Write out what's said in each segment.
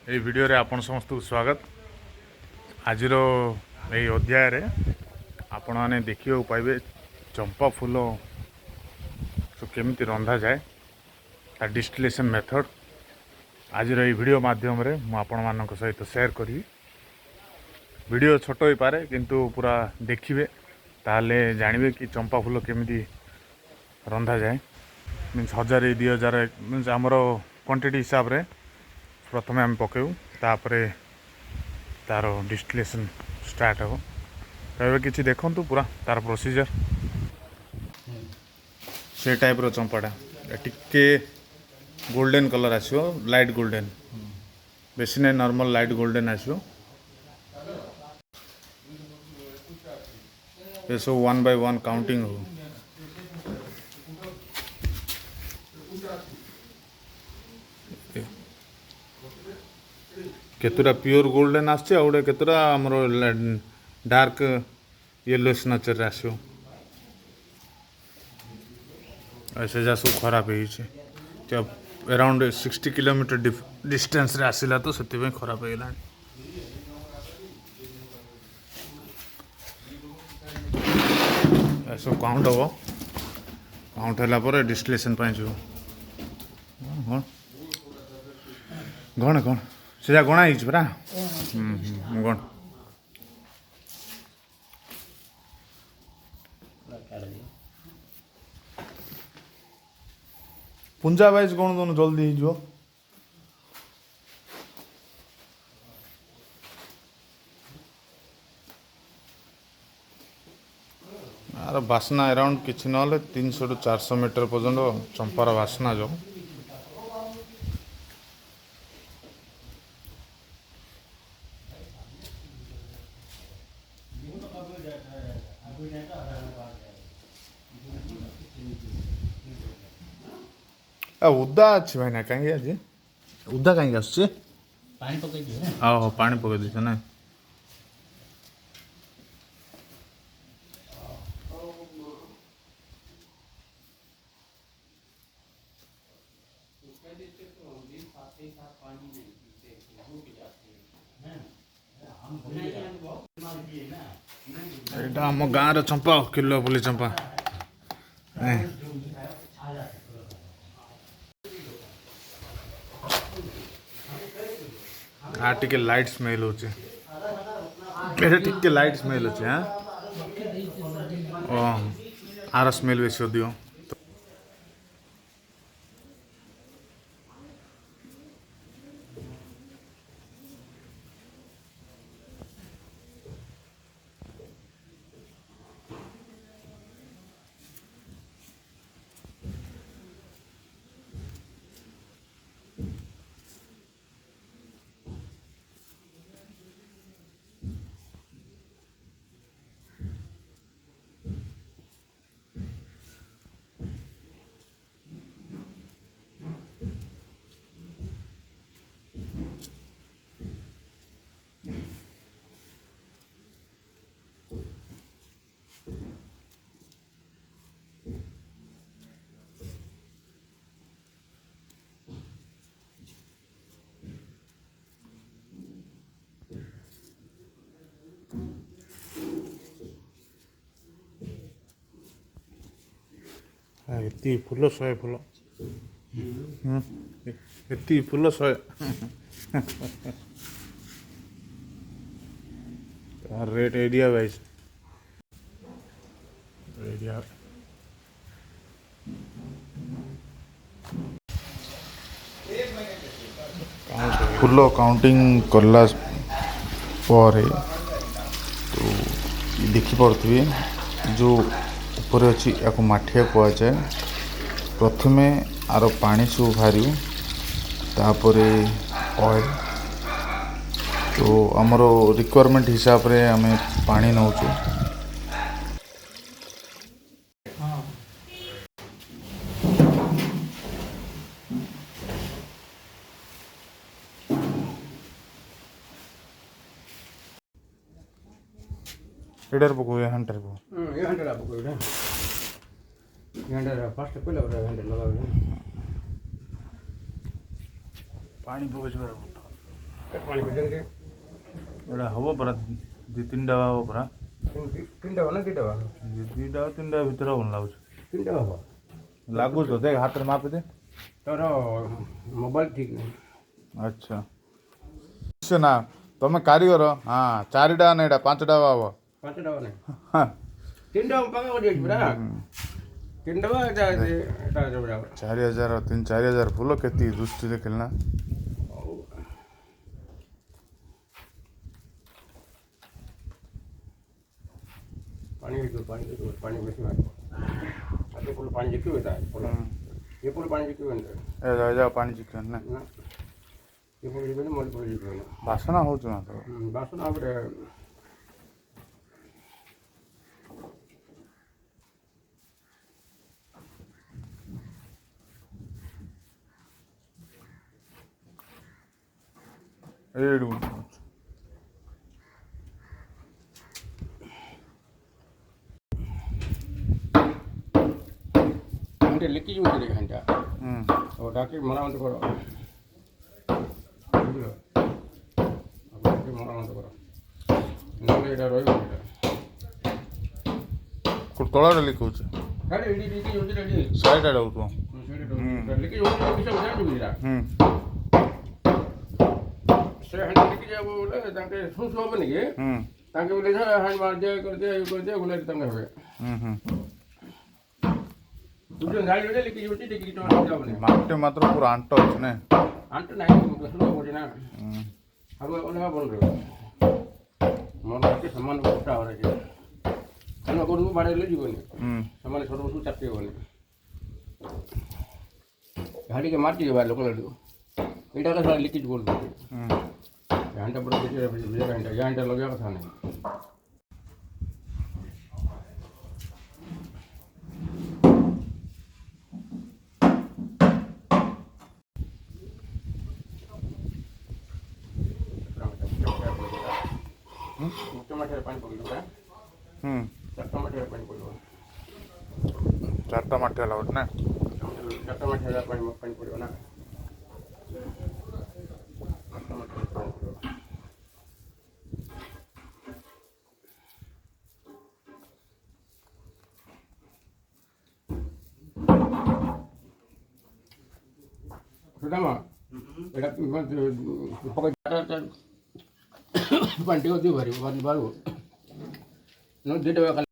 এই ভিডিওରେ ଆପଣ ସମସ୍ତଙ୍କୁ ସ୍ୱାଗତ। ଆଜିର ଏହି ଅଧ୍ୟାୟରେ ଆପଣମାନେ ଦେଖିବାକୁ ପାଇବେ ଚମ୍ପା ଫୁଲ କେମିତି ରନ୍ଧାଯାଏ, ତା ଡିଷ୍ଟିଲେସନ୍ ମେଥଡ଼ ଆଜିର ଏହି ଭିଡ଼ିଓ ମାଧ୍ୟମରେ ମୁଁ ଆପଣମାନଙ୍କ ସହିତ ସେୟାର କରିବି। ଭିଡ଼ିଓ ଛୋଟ ହୋଇପାରେ କିନ୍ତୁ ପୁରା ଦେଖିବେ, ତାହେଲେ ଜାଣିବେ କି ଚମ୍ପା ଫୁଲ କେମିତି ରନ୍ଧାଯାଏ। ମିନ୍ସ 1000 2000 ମିନ୍ସ ଆମର କ୍ୱାଣ୍ଟିଟି ହିସାବରେ प्रथमे आम पकेबू, तापरे तार डिस्टिलेशन स्टार्ट हो। तो किसी देखु पूरा तार प्रोसीजर से टाइप रो चंपाटा टिके गोल्डन कलर आसो, लाइट गोल्डन, बेसी नहीं नॉर्मल लाइट गोल्डन आसो। ये सब 1 by 1 काउंटिंग हो। केतुरा प्योर गोल्डन आसছে ଆଉ ଗୋଟେ କେତୁରା ଆମର डार्क येलो नेचर आसो। ऐसे जा सब खराब है जब अराउंड 60 किलोमीटर डिस्टेंस रे आसिला तो सेति में खराब हो गेला। ऐसे काउंट हो, काउंट होला पर डिस्टिलेशन पाइ जो गण गण सीधा गणा ही परा गण पुंजा वाइज गण दोनों जल्दी जो यार बासना अराउंड किसी ना 300 to 400 मीटर पर्यंत चंपार बासना जो उदा अच्छी भाई ना कहीं आज उदा कहीं आसुचे पानी पकई दिए हाँ पानी पकई दीजिए ना। एटा हम गाँव चंपा किलो बोली चंपा हाँ टिके लाइट स्मेल होचे, टिके लाइट स्मेल होचे। हाँ ओ आर स्मेल बेसी दियो एति फुल 100 फुल एति full 100 rate area wise area full counting करला पर तो देखिपे जो ऊपर अच्छी या माठिया कह जाए। प्रथमे आर पानी सब बाहर तापर ऑयल तो आमर रिक्वायरमेंट हिसाब रे आम पानी नौचु। इधर पको ये हंटर को ये हंटर आप कोई ना ये हंटर फर्स्ट पहले वाला हंटर लगा दे पानी पको जो पानी को देंगे एटा हबो परा दी तीन डबा हबो परा तीन डबा ना तीन डबा दी डबा तीन डबा भीतर हबो लागु तीन डबा हो लागु तो देख हाथ रे मापे दे तर मोबाइल ठीक नहीं अच्छा से ना तमे कारीगर हां 4 डबा ना एटा 5 डबा हबो 5 डबा नहीं तीन डबा पका कर दियो पूरा तीन डबा एटा 4000 3-4000 फुल केती दृष्टि देखलना पानी बेसी मार अरे फुल पानी जिक्की होता है फुल ये फुल पानी जिक्की होता है ए जा पानी चिकन ना ये फुल जिक्की मोल फुल जिक्की वासना हो ना तो वासना आपरे एडू అంటే లిక్కిజ్ ఉంటుంది గంట ఓ డాక్టర్ మరమంత కొర మరమంత కొర నోले एटा रोय एटा को तोळा लिक होछ अरे इडी लीकेज होती रेडी साइड आड होतो लीकेज होती किसे बुझा दिला से हंड लीकेज बोले ताके सुसु होबनी के ताके बोले हंड मार दे कर दे बोले तंगे होवे तुझे गाड़ी में लीकेज होती देखी तो जावने माटे मात्र पूरा आंटो छ ने आंटो नहीं कसलो होती ना अब ओला बोल रहे मन के समान उठा हो रहा है हम को बाड़े ले जीवनी समान छोटो सु चापते होने गाड़ी के मारती है लोकल एटा का सारा लीकेज बोल दे घंटा बड़ा बेचे घंटा लगे का था नहीं टमाटर पानी पकड़ टमाटर पानी पकड़ चार टमाटर लावत ना टमाटर पानी पकड़ ना टमाटर पानी पकड़ सुदामा एटा पकड़ पंटी होती भरी बारू नो डेट वे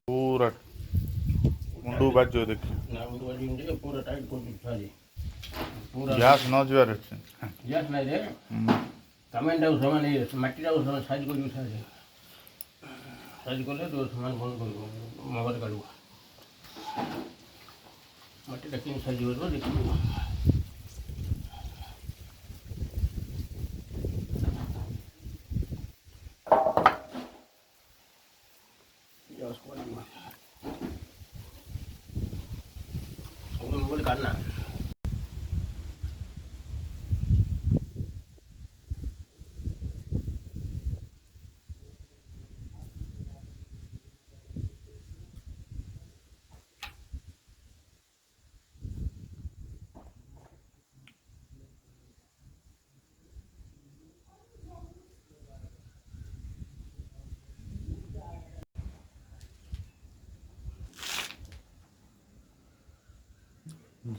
पूरा मुंडू बाजो देखिए ना मुंडू बाजू नहीं पूरा टाइट कर दी सारी पूरा गैस न जुआर अछि गैस नहीं रे कमेंट आउ सामान मट्टी आउ सामान साइज कर साइज करले तो सामान बंद कर मोबाइल करू मट्टी देखिन साइज हो देखिन करना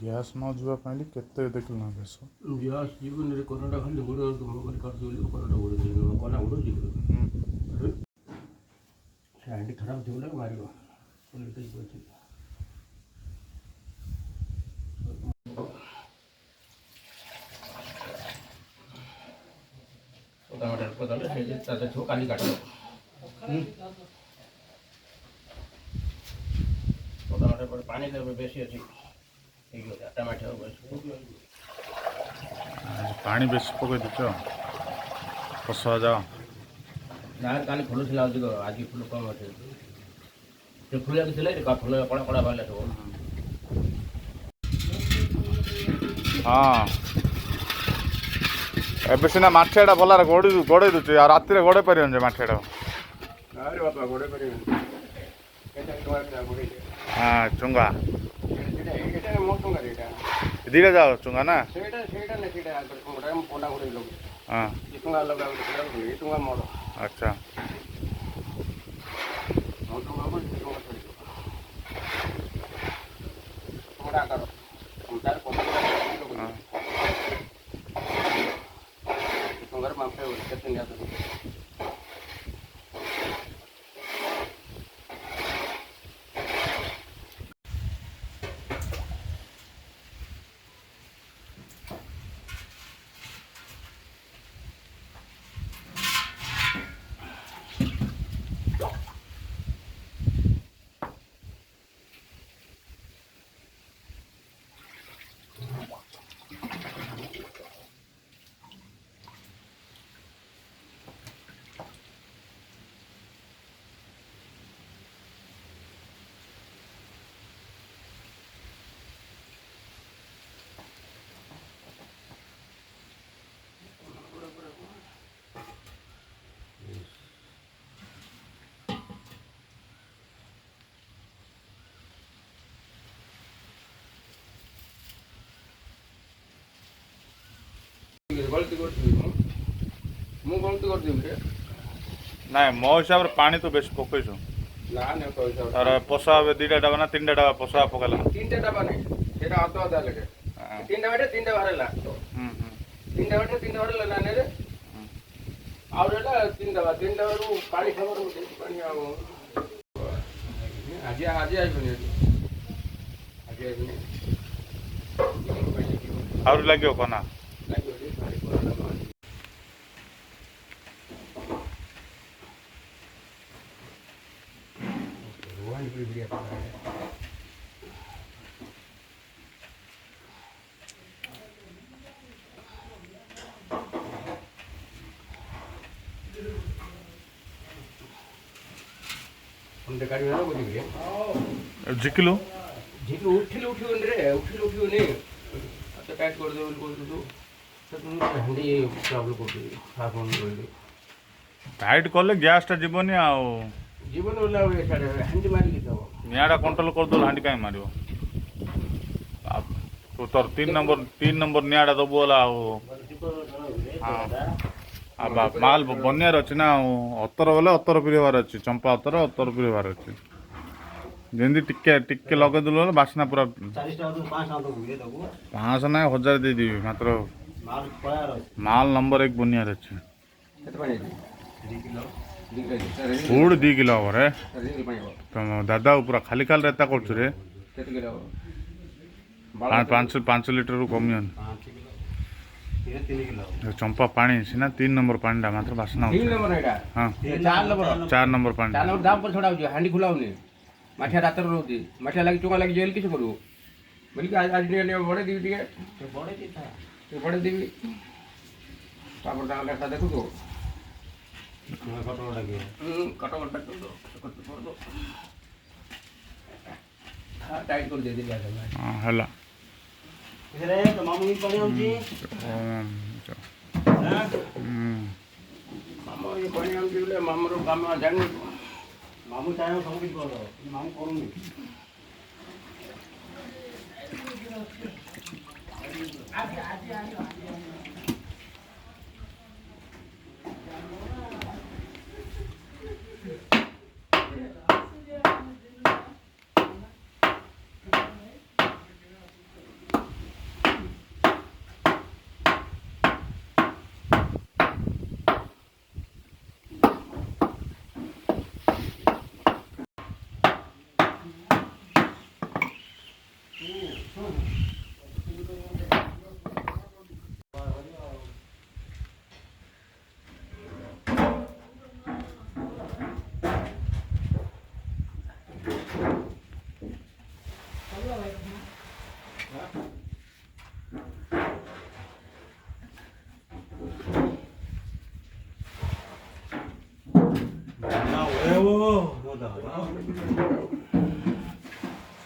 ଗ୍ୟାସ୍ ନ ଯିବା ପାଇଁ କେତେ ଦେଖିଲ ନା ବେଶ ଗ୍ୟାସ୍ ଜୀବନରେ କନାଟା ଖାଲି ଘୋଡ଼ ମୋବାଇଲ କାଟିଦେଲି କନାଟା ଘୋଡ଼େଇ କନା ଘୋଡ଼ୁଛି ସେ ହାଣ୍ଡି ଖରାପ ଥିବ ନା ମାରିବ ଅଛି ପଦାଲେ ସେ ତାতে ଥିବ କାଲି କାଟିବ ପଦାମାଟରେ ପରେ ପାଣି ଦେବେ ବେଶୀ ଅଛି ଠିକ୍ ଅଛି ଆଟା ମାଠି ଆଉ ବେଶୀ ପାଣି ବେଶୀ ପକାଇ ଦେଉଛ କଷା ଯାଅ ନା କାଲି ଫୁଲ ଥିଲା ଅଧିକ ଆଜି ଫୁଲ କମ୍ ଅଛି ସେ ଫୁଲିବାକୁ ଥିଲା ଫୁଲ କଳା କଳା ବାହାରିଲା ସବୁ ହଁ ଏବେ ସିନା ମାଠିଆଟା ଭଲରେ ଗୋଡ଼େଇ ଦେଉଛି ଆଉ ରାତିରେ ଗୋଡ଼େଇ ପାରିବନି ଯେ ମାଠିଆଟା ଆରେ ବାପା ଗୋଡ଼େଇ ପାରିବେନି ହଁ ଚୁଙ୍ଗା ଏଇଟା ମୋ ଟଙ୍କାରେ ଏଇଟା ଦୁଇଟା ଯାଅ ଚୁଙ୍ଗା ନା ସେଇଟା ସେଇଟା ନା ସେଇଟା ମୁଁ ପଣ୍ଡା ଗୋଡ଼େଇ ଲଗାଉଛି ହଁ ଏ ଟଙ୍କା ଲଗା ଏ ଟଙ୍କା ମୋର ଆଚ୍ଛା ମୋ ଟଙ୍କା ହେବ ସେ ଟଙ୍କା ଛାଡ଼ିବ ଟଙ୍କା ଆକାର ତାର ହଁ ଟଙ୍କାରେ ମାପେ କେତେ ନିଆ ଗଲତି କରିଥିବି ମୁଁ ଗଲତି କରିଦେବି ରେ ନାଇଁ ମୋ ହିସାବରେ ପାଣି ତ ବେଶୀ ପକେଇଛୁ ନା ନା ପଇସା ତାର ପୋଷା ଏବେ 2ଟା ଡବା ନା 3ଟା ଡବା ପୋଷା ପକେଇଲା 3ଟା ଡବା ନାହିଁ ସେଇଟା ଅଧା ଅଧା ଲେଖେ 3ଟା ବାଟେ 3ଟା ବାହାରିଲା 3ଟା ବାଟେ 3ଟା ବାହାରିଲା ନା ରେ ଆଉ ଏଇଟା 3ଟା ବା 3ଟା ବାରୁ ପାଣି ଖବର ପାଣି ଆଉ ଆଜି ଆସିବନି ଆଜି ଆସିବନି ଆହୁରି ଲାଗିବ କନା ଝିକିଲୁ ଉଠିବନି ରେ ଉଠିବନି ଟାଇଟ୍ କରିଦେବ ବୋଲି କହୁଛୁ ହାଣ୍ଡି ପ୍ରୋବ୍ଲେମ୍ କରୁଛି ଟାଇଟ୍ କଲେ ଗ୍ୟାସ୍ଟା ଯିବନି ଆଉ ଜୀବନ ହାଣ୍ଡି ମାରିକି ଦେବ ନିଆଁଟା କଣ୍ଟ୍ରୋଲ କରିଦେବୁ ହାଣ୍ଡି କାହିଁ ମାରିବ ତୁ ତୋର 3 ନମ୍ବର ନିଆଁଟା ଦେବୁ ହେଲା ଆଉ ମାଲ ବନିବାର ଅଛି ନା ଆଉ ଅତର ଗଲେ ଅତର ପିରିବାର ଅଛି ଚମ୍ପା ଅତର ପିରିବାର ଅଛି ଯେମିତି ଟିକେ ଲଗେଇଦେଲୁ ହେଲେ ବାସ୍ନା ପୁରା 500 ନାହିଁ 1000 ଦେଇଦେବି ମାତ୍ର ମାଲ ନମ୍ବର 1 ବନିବାର ଅଛି ଫୁଡ୍ 2 କିଲୋ ହବ ରେ ତମ ଦାଦା ପୁରା ଖାଲି ଏତା କରୁଛୁ ରେ 5 ଲିଟରରୁ କମିବନି ଚମ୍ପା ପାଣି ସିନା 3 ନମ୍ବର ପାଣିଟା ମାତ୍ର ବାସ୍ନା ହେଉଛି ହଁ 4 ନମ୍ବର ପାଣି ଦାମ ପରେ ଛଡ଼ା ହେଉଛି ହାଣ୍ଡି ଖୋଲା ହଉନି ମାଠିଆ ରାତିରେ ରହୁଛି ମାଠିଆ ଲାଗି ଟଙ୍କା ଲାଗି ଜେଲ୍ କିଛି କରିବୁ ବୋଲିକି ଆଜି ଟିକେ ବଢ଼େଇ ଦେବି ଟିକେ ବଢ଼େଇ ଦେବି ତାପରେ ତାଙ୍କ ଲେଖା ଦେଖୁଛୁ ଟାଇଟ୍ କରିଦେଇଦେବି ହେଲା ମାମୁଁ ପାଣି ଆଉଛି ମାମୁଁ ପାଣି ଆଉଛି ବୋଲେ ମାମୁଁର କାମ ଜାଣିନି ମାମୁଁ ଚାହିଁବ ସବୁ କିଛି କରିଦେବ ମାମୁଁ କରୁନି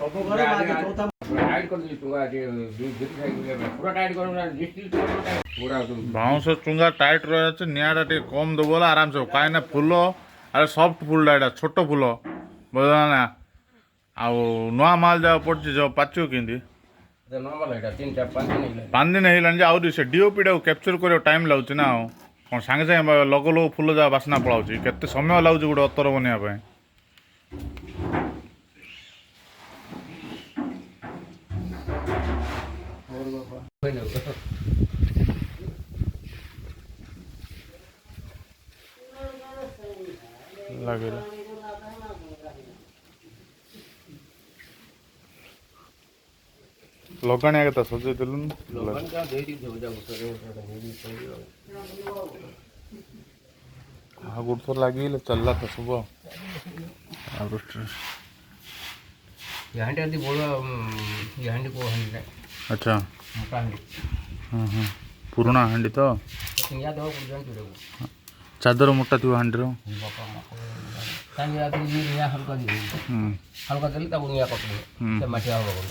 ସବୁ ଘରେ ମାଗେ ଚଉଥା टाइट कर दी चुंगा जे गिर खाई पूरा टाइट करो ना डिस्टिल पूरा बाउंस चुंगा टाइट रही निआटा टे कम देव आराम से कहीं फुल अरे सफ्ट फुलटा यहाँ छोट फुल बुझा ना आउ नुआ माल जहाँ पड़ी जो पाचु कि नॉर्मल है 3-4-5 दिन नहीं 5 दिन है आउरी से डीओपी टा कैप्चर कर टाइम लगुच ना कौन सांगे सांगे लगो लगो फुल जहाँ बास्ना पलाऊँ केते समय लगुच गोटे अतर बनवाई लगे लगाणिया के सजे दिलु लोगन का दे दी जो जा करे हाँ गुड़ तो लगी चलला तो सुबह यहाँ दी बोलो यहाँ को हंडी अच्छा मोटा हंडी हाँ पुराना हांडी तो याद हो पुरान चुड़े चादर मोटा थी हांडी हल्का दिल्ली हल्का दिल्ली तब निया पकड़े मठिया होगा